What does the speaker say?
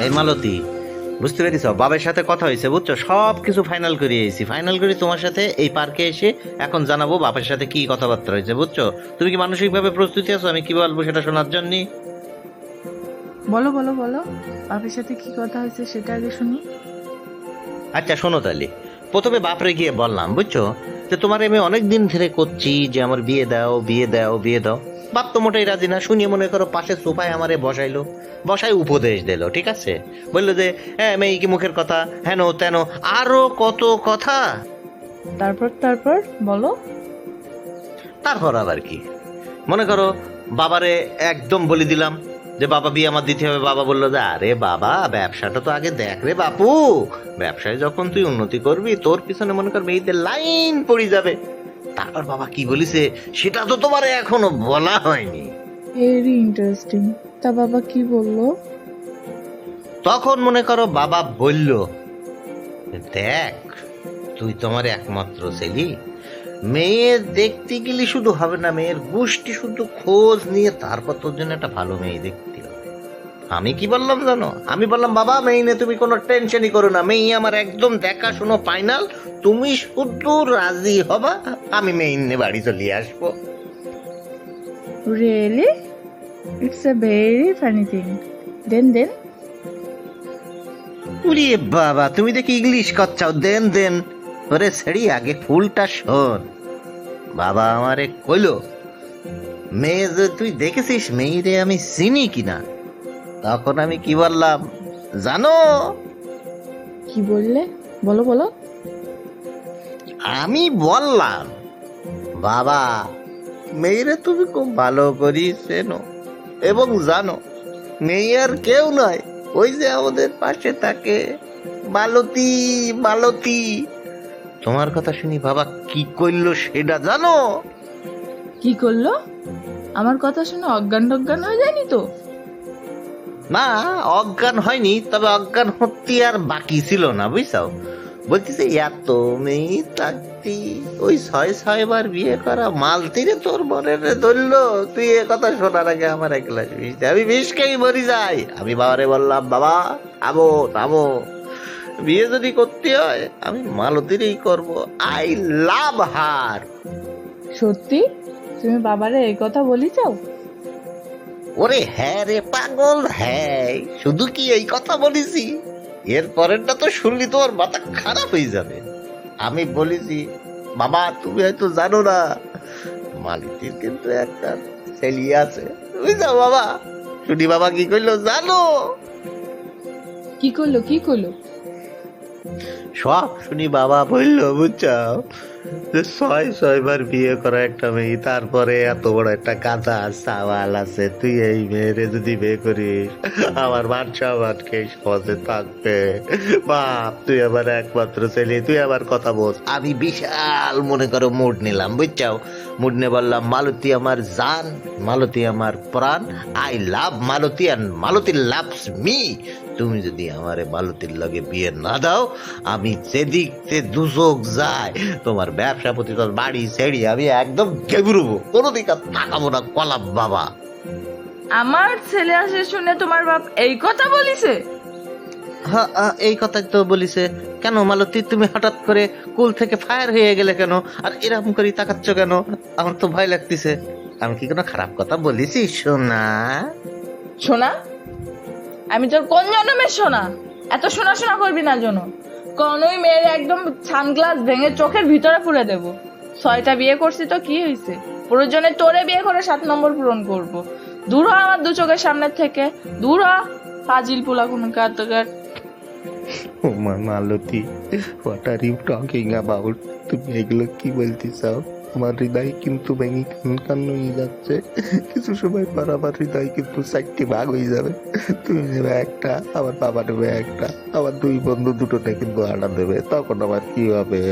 এই মালতী, বুঝতে পেরেছ? বাবার সাথে কথা হয়েছে, বুঝছো? সব কিছু ফাইনাল করে এসেছি, ফাইনাল করে তোমার সাথে এই পার্কে এসে এখন জানাবো বাবার সাথে কি কথাবার্তা হয়েছে, বুঝছো? তুমি কি মানসিকভাবে প্রস্তুতি আছো আমি কি বলবো সেটা শোনার জন্য? বলো বলো বলো, বাপের সাথে কি কথা হয়েছে সেটা আগে শুনি। আচ্ছা শোনো তাহলে, প্রথমে বাপরে গিয়ে বললাম, বুঝছো, যে তোমার আমি অনেক দিন ধরে করছি যে আমার বিয়ে দাও বিয়ে দাও বিয়ে দাও। বাপ তো মোটেই রাজি না, শুনিয়ে মনে করো পাশে সোফায় আমারে বসাইলো, বসায় উপদেশ দিল, ঠিক আছে? বললো যে হ্যাঁ মেয়ে কি মুখের কথা, হেন তেন, আরো কত কথা। তারপর তারপর বলো। তারপর আবার কি, মনে করো বাবারে একদম বলে দিলাম যে বাবা বিয়ে আমার দিতে হবে। বাবা বললো যে আরে বাবা ব্যবসাটা তো আগে দেখ রে বাপু, ব্যবসায় যখন তুই উন্নতি করবি তোর পিছনে মনে কর মেয়েদের লাইন পড়ে যাবে। তারপর বাবা কি বলিছে সেটা তো তোমার এখনো বলা হয়নি। Very interesting. তা বাবা কি বললো? তখন মনে করো বাবা বলল, দেখ তুই তোমার একমাত্র ছেলে, মেয়ে দেখতে গেলে শুধু হবে না, মেয়ের গোষ্ঠী শুধু খোঁজ নিয়ে তারপর তোর জন্য একটা ভালো মেয়ে দেখতে হবে। আমি কি বললাম জানো? আমি বললাম বাবা মেয়ে নিয়ে তুমি কোনো টেনশনই করো না, মেয়ে আমার একদম দেখাশুনো ফাইনাল, তুমি শুধু রাজি হবা, আমি মেয়ে নিয়ে বাড়ি চলে আসবো। Really? It's a very funny thing. দেন দেন। উরে বাবা তুমি দেখি ইংলিশ করছাও, দেন দেন। ওরে ছেড়ি আগে ফুলটা শোন। বাবা আমারে কইলো, মেয়ে যে তুই দেখেছিস মেয়েরে আমি চিনি কিনা? তখন আমি কি বললাম জানো? কি বললে? বলো বলো। আমি বললাম বাবা মেয়েরে তুমি খুব ভালো করি চেনো এবং জানো, মেয়ে আর কেউ নয়, ওই যে আমাদের পাশে থাকে মালতী। মালতী তোমার কথা শুনি বাবা কি করলো সেটা জানো? কি করলো? আমার কথা শুনে অজ্ঞান টজ্ঞান হয়ে যায়নি তো? না অজ্ঞান হয়নি, তবে অজ্ঞান হতে আর বাকি ছিল না, বুঝছাও? বলতেছে এত মেয়ে থাকতি ওই 6-6 বার বিয়ে করা মালতিরে তোর মনে ধরলো, তুই এ কথা শোনার আগে আমার এক গ্লাস বিষ দে, আমি বিষ খেয়ে মরি যাই। আমি বাবারে বললাম বাবা থামো থামো, বিয়ে যদি করতে হয় আমি মালতিরেই করব, আই লাভ হার। সত্যি? তুমি বাবারে এই কথা বলিছো? ওরে হ্যাঁ রে পাগল, হ্যাঁ, শুধু কি এই কথা বলেছি, এর পরেরটা তো শুনলি তোমার মাথা খারাপ হয়ে যাবে। আমি বলেছি বাবা তুমি হয়তো জানো না, মালিকের কিন্তু একটা ছেলে আছে, বুঝছো বাবা? শুনি বাবা কি করলো জানো? কি করলো কি করলো? সব শুনি বাবা বললো, বুঝছো, যে 6-6 বার বিয়ে করা একটা মেয়ে, তারপরে এত বড় একটা কাঁচা সাওয়াল আছে, তুই এই মেয়েরে যদি বিয়ে করিস আমার বাচ্চা বাচ্চা সহজে থাকবে। বাপ তুই আমার একমাত্র ছেলে, তুই আমার কথা বল। আমি বিশাল মনে করো মুড নিলাম, বুঝছাও? মুড নিয়ে বললাম মালতী আমার জান, মালতী আমার প্রাণ, I love Malati and Malati loves me. তুমি যদি আমারে মালতীর লগে বিয়ে না দাও, আমি যেদিক যে দুচোখ যায় তোমার ব্যবসা প্রতি তোর বাড়ি ছেড়ি আমি একদম গেবরুবো, কোনো দিক আর তাকাবো না, কলাম বাবা। আমার ছেলে আসে শুনে তোমার বাপ এই কথা বলিছে? হ্যাঁ এই কথাই তো বলিছে। কেন মালতী তুমি হঠাৎ করে কুল থেকে ফায়ার হয়ে গেলে কেন, আর এরকম করে তাকাচ্ছ কেন? আমার তো ভয় লাগতেছে। আমি কি কোনো খারাপ কথা বলেছি সোনা? শোনা? আমি তোর কোন জন্মের শোনা? এত শোনা শোনা করবি না জন্য। কোনই মেয়ের একদম সানগ্লাস ভেঙে চোখের ভিতরে পুরে দেব। 6টা বিয়ে করছি তো কি হয়েছে? প্রয়োজনে তোরে বিয়ে করে 7 নম্বর পূরণ করব। দূর হ আমার 2 চোখের সামনে থেকে, দূর হ। ফাজিল পোলা কোনো কাতগার। Oh my Malati, what are you talking about? তুমি এগুলো কি বলতে চাও? আমার হৃদয় কিন্তু ভেঙে কান হয়ে যাচ্ছে, কিছু সময় পর আমার হৃদয় কিন্তু 4টে ভাগ হয়ে যাবে। তুমি নেবে একটা, আমার বাবা নেবে একটা, আমার 2 বন্ধু দুটোতে কিন্তু আড়া দেবে, তখন আমার কি হবে?